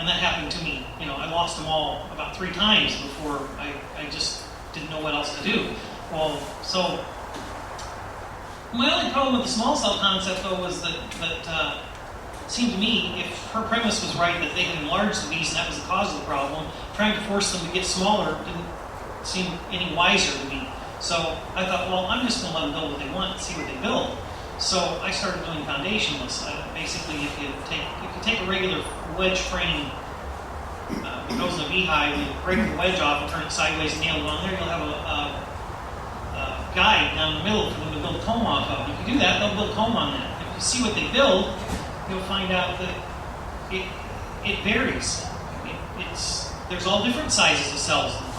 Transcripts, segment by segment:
that happened to me. You know, I lost them all about 3 times before I just didn't know what else to do. Well, so my only problem with the small cell concept, though, was that it seemed to me, if her premise was right, that they had enlarged the bees and that was the cause of the problem, trying to force them to get smaller didn't seem any wiser to me. So I thought, well, I'm just going to let them build what they want and see what they build. So I started doing foundationless. Basically, if you take a regular wedge frame that goes in a beehive, you break the wedge off and turn it sideways and nail it on there, you'll have a guide down the middle for them to build a comb off of. If you do that, they'll build comb on that. If you see what they build, you'll find out that it varies. There's all different sizes of cells in the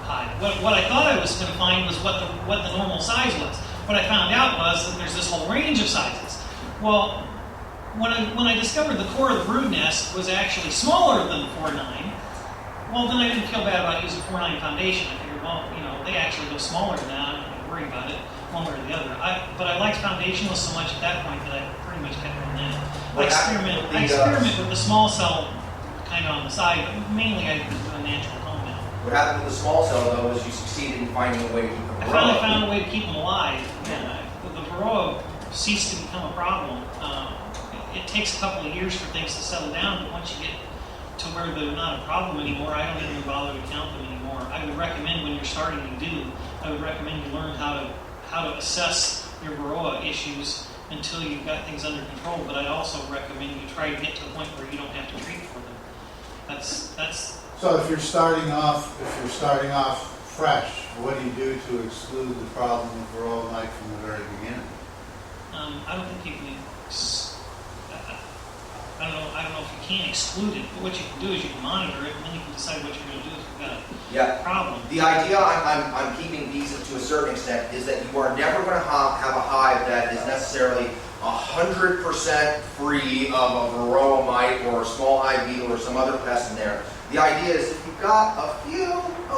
hive. What I thought I was going to find was what the normal size was. What I found out was that there's this whole range of sizes. Well, when I discovered the core of the brood nest was actually smaller than the 4.9, well, then I didn't feel bad about using 4.9 foundation. I figured, well, you know, they actually go smaller than that. I'm not going to worry about it one way or the other. But I liked foundationless so much at that point that I pretty much kept doing that. I experiment with the small cell kind of on the side, but mainly I do a natural comb now. What happened with the small cell, though, was you succeeded in finding a way to keep them alive. I finally found a way to keep them alive. Yeah. The varroa ceased to become a problem. It takes a couple of years for things to settle down, but once you get to where they're not a problem anymore, I don't even bother to count them anymore. I would recommend when you're starting to I would recommend you learn how to assess your varroa issues until you've got things under control. But I'd also recommend you try to get to a point where you don't have to treat for them. That's. So if you're starting off fresh, what do you do to exclude the problem with varroa mite from the very beginning? I don't think you can. I don't know if you can exclude it, but what you can do is you can monitor it, and then you can decide what you're going to do if you've got a problem. The idea I'm keeping bees to a certain extent is that you are never going to have a hive that is necessarily 100% free of a varroa mite or a small hive beetle or some other pest in there. The idea is if you've got a few,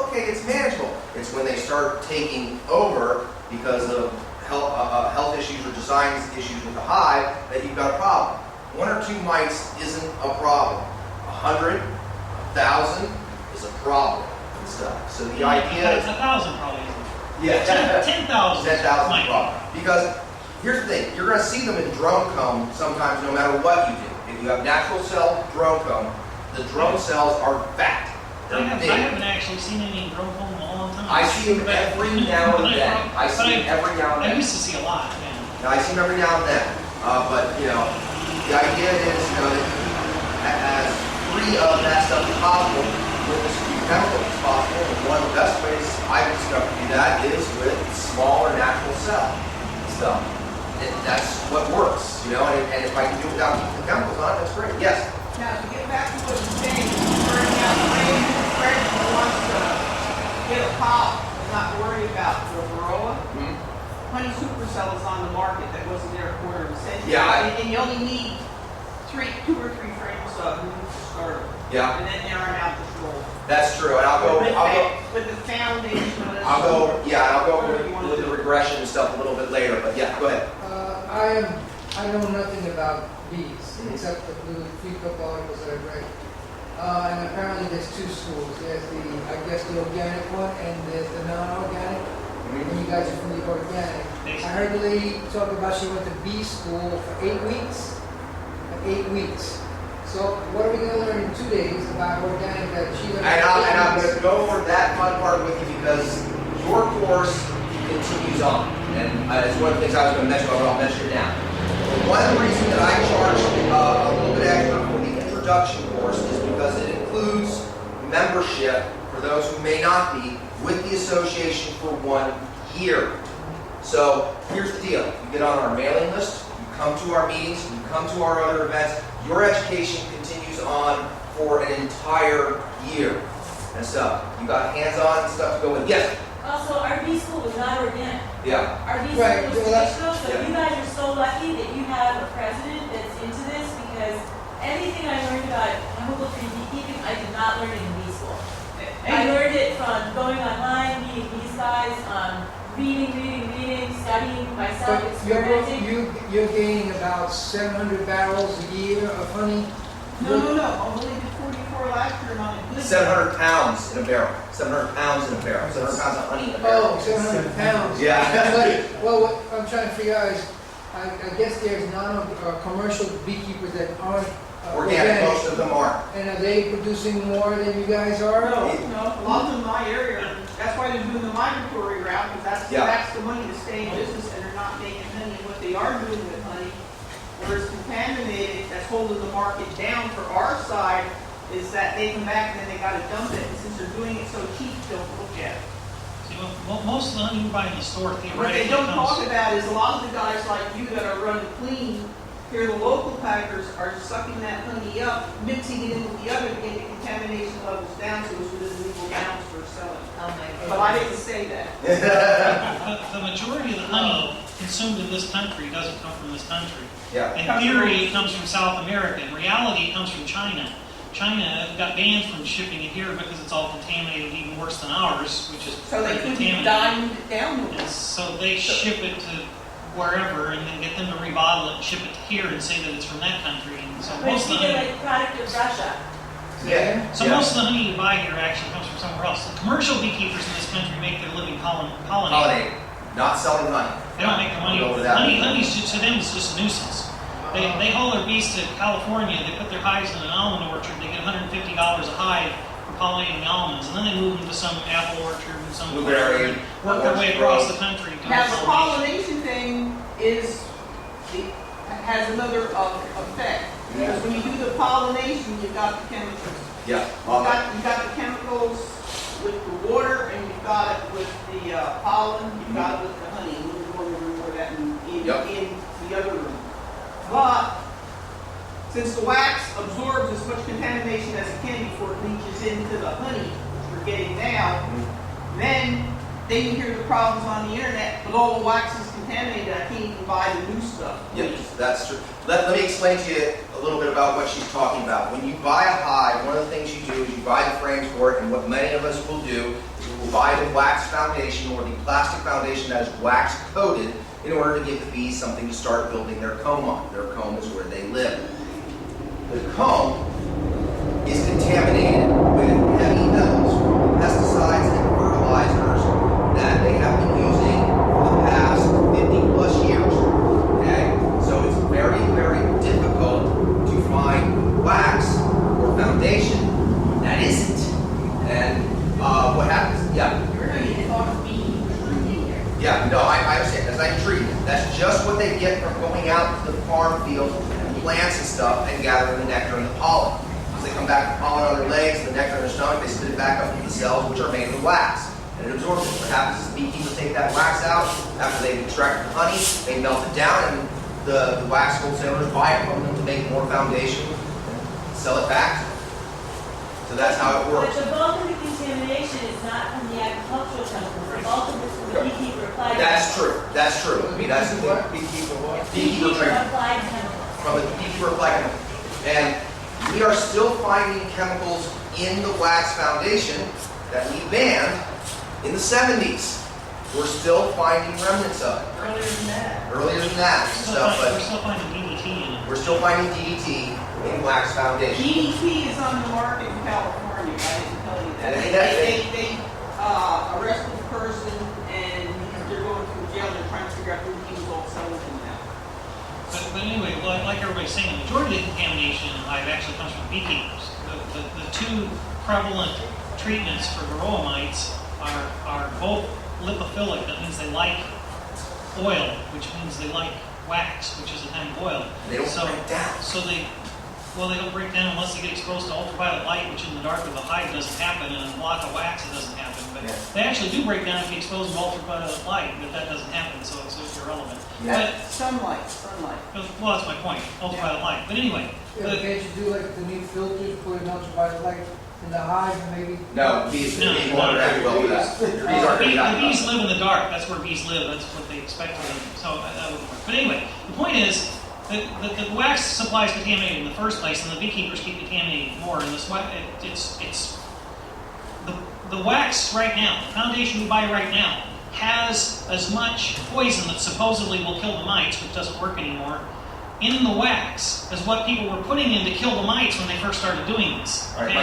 okay, it's manageable. It's when they start taking over because of health issues or design issues with the hive that you've got a problem. 1 or 2 mites isn't a problem. 100, 1,000 is a problem and stuff. So the idea is 1,000 probably isn't. Yeah, 10,000. 10,000 is a problem. Because here's the thing, you're going to see them in drone comb sometimes no matter what you do. If you have natural cell drone comb, the drone cells are fat. They're big. I haven't actually seen any in drone comb in a long time. I see them every now and then. I see them every now and then. I used to see a lot, yeah. I see them every now and then. But, you know, the idea is, you know, that as free of that stuff as possible, with as few chemicals as possible. And one of the best ways I've discovered to do that is with smaller natural cell stuff. And that's what works, you know, and if I can do it without keeping the chemicals on it, that's great. Yes? Now, to get back to what you're saying, burning out the range, the predator wants to get a pop and not worry about the varroa. Honey supercell is on the market that wasn't there a quarter of a century. Yeah. And you only need 2 or 3 frames of them to start them. Yeah. And then they're out the control. That's true, and I'll go with the foundation. I'll go with the regression and stuff a little bit later, but yeah, go ahead. I know nothing about bees except the few couple articles that I've read. And apparently there's 2 schools. There's the organic one and there's the non-organic. And you guys are from the organic. I heard the lady talk about she went to bee school for 8 weeks. 8 weeks. So what are we going to learn in 2 days about organic that she learned? And I'm going to go over that fun part with you because your course continues on. And it's one of the things I was going to mention, but I'll mention it now. One of the reasons that I charge a little bit extra for the introduction course is because it includes membership for those who may not be with the association for 1 year. So here's the deal. You get on our mailing list, you come to our meetings, you come to our other events, your education continues on for an entire year and stuff. You got hands-on and stuff to go with. Yes? Also, our bee school was not organic. Yeah. Our bee Right. school was traditional, so Yeah. you guys are so lucky that you have a president that's into this because anything I learned about chemical free beekeeping, I did not learn it in bee school. I learned it from going online, meeting these guys, reading, studying myself, But experimenting. you're gaining about 700 barrels a year of honey. No, I've only did 45 before last year on a good. 700 pounds in a barrel. 700 pounds in a barrel. 700 pounds of honey in a barrel. Oh, 700 pounds. Yeah. But, well, what I'm trying to figure out is, I guess there's commercial beekeepers that aren't Organic, most of them aren't. And are they producing more than you guys are? No, a lot of them in my area, that's why they're doing the migratory route, because that's the money to stay in business, and they're not making honey. And what they are doing with honey, where it's contaminated, that's holding the market down for our side, is that they come back and then they gotta dump it, and since they're doing it so cheap, don't look at it. See, well, most of the honey you buy in the store What they theoretically don't talk comes. about is a lot of the guys like you that are running clean, here the local packers are sucking that honey up, mixing it in with the other to get the contamination levels down so it's within legal bounds for selling. Oh my God. But I didn't say that. The majority of the honey consumed in this country doesn't come from this country. Yeah. In theory, it comes from South America. In reality, it comes from China. China got banned from shipping it here because it's all contaminated even worse than ours, which is So they pretty couldn't contaminated. dilute it down with And so they ship it to wherever and then get them to rebottle it and ship it to here and say that it's from that country. And so But most it's of the either honey, like product of Russia. Yeah. so most of the honey you buy here actually comes from somewhere else. The commercial beekeepers in this country make their living pollinating. Holiday, not selling honey. They don't make the money. Go over that. Honey's just, to them is just a nuisance. They haul their bees to California. They put their hives in an almond orchard. They get $150 a hive for pollinating the almonds, and then they move them to some apple orchard and some Blueberry, work their way across the country. doing Now, the pollination. pollination thing has another effect. Because when you do the pollination, you've got the chemicals. Yeah. You've got the chemicals with the water, and you've got it with the pollen, you've got it with the honey. We'll go over that in the other room. But since the wax absorbs as much contamination as it can before it leaches into the honey, which we're getting now, then you hear the problems on the internet, but all the wax is contaminated, I can't even buy the new stuff. Yes, that's true. Let me explain to you a little bit about what she's talking about. When you buy a hive, one of the things you do is you buy the frames for it, and what many of us will do is we will buy the wax foundation or the plastic foundation that is wax coated in order to give the bees something to start building their comb on. Their comb is where they live. The comb is contaminated with heavy metals from pesticides and fertilizers that they have been using for the past 50 plus years. Okay? So it's very, very difficult to find wax or foundation that isn't. And what happens? Yeah. You're not even talking beekeepers here. Yeah, no, I understand. That's not treatment. That's just what they get from going out to the farm field and plants and stuff and gathering the nectar and the pollen. As they come back with pollen on their legs, the nectar in their stomach, they spit it back up into the cells, which are made of wax. And it absorbs it. What happens is the beekeepers take that wax out. After they've extracted the honey, they melt it down, and the wax wholesalers buy it from them to make more foundation and sell it back to them. So that's how it But works. the bulk of the contamination is not from the agricultural chemicals. The bulk of it's from the beekeeper applied. That's true. That's true. I mean, that's the thing. Beekeeper what? Beekeeper Beekeeper treatment. applied chemicals. From the beekeeper applied chemical. And we are still finding chemicals in the wax foundation that we banned in the 70s. We're still finding remnants of it. Earlier than that. Earlier than that and stuff, We're but still finding DDT in it. we're still finding DDT in wax foundation. DDT is on the market in California, I didn't tell you that. And they- They arrested the person and they're going to jail, they're trying to figure out who he was all selling to now. But anyway, like everybody's saying, the majority of the contamination in the hive actually comes from beekeepers. The two prevalent treatments for varroa mites are both lipophilic, that means they like oil, which means they like wax, which is a kind of oil. They don't So- break down. So they don't break down unless they get exposed to ultraviolet light, which in the dark of the hive doesn't happen, and in a block of wax it doesn't happen. But Yeah. they actually do break down if you expose them to ultraviolet light, but that doesn't happen, so it's irrelevant. That's sunlight. But, well, that's my point, ultraviolet light. But anyway, Yeah, can't you do like the new filters, put an ultraviolet light in the hive, maybe? No, bees No, won't no. react well with that. Your bees aren't the going to die. bees live in the dark. That's where bees live. That's what they expect of them. So that wouldn't work. But anyway, the point is that the wax supply is contaminated in the first place, and the beekeepers keep contaminating more. And this it's the wax right now, the foundation you buy right now, has as much poison that supposedly will kill the mites, which doesn't work anymore, in the wax as what people were putting in to kill the mites when they first started doing this. All right, Okay?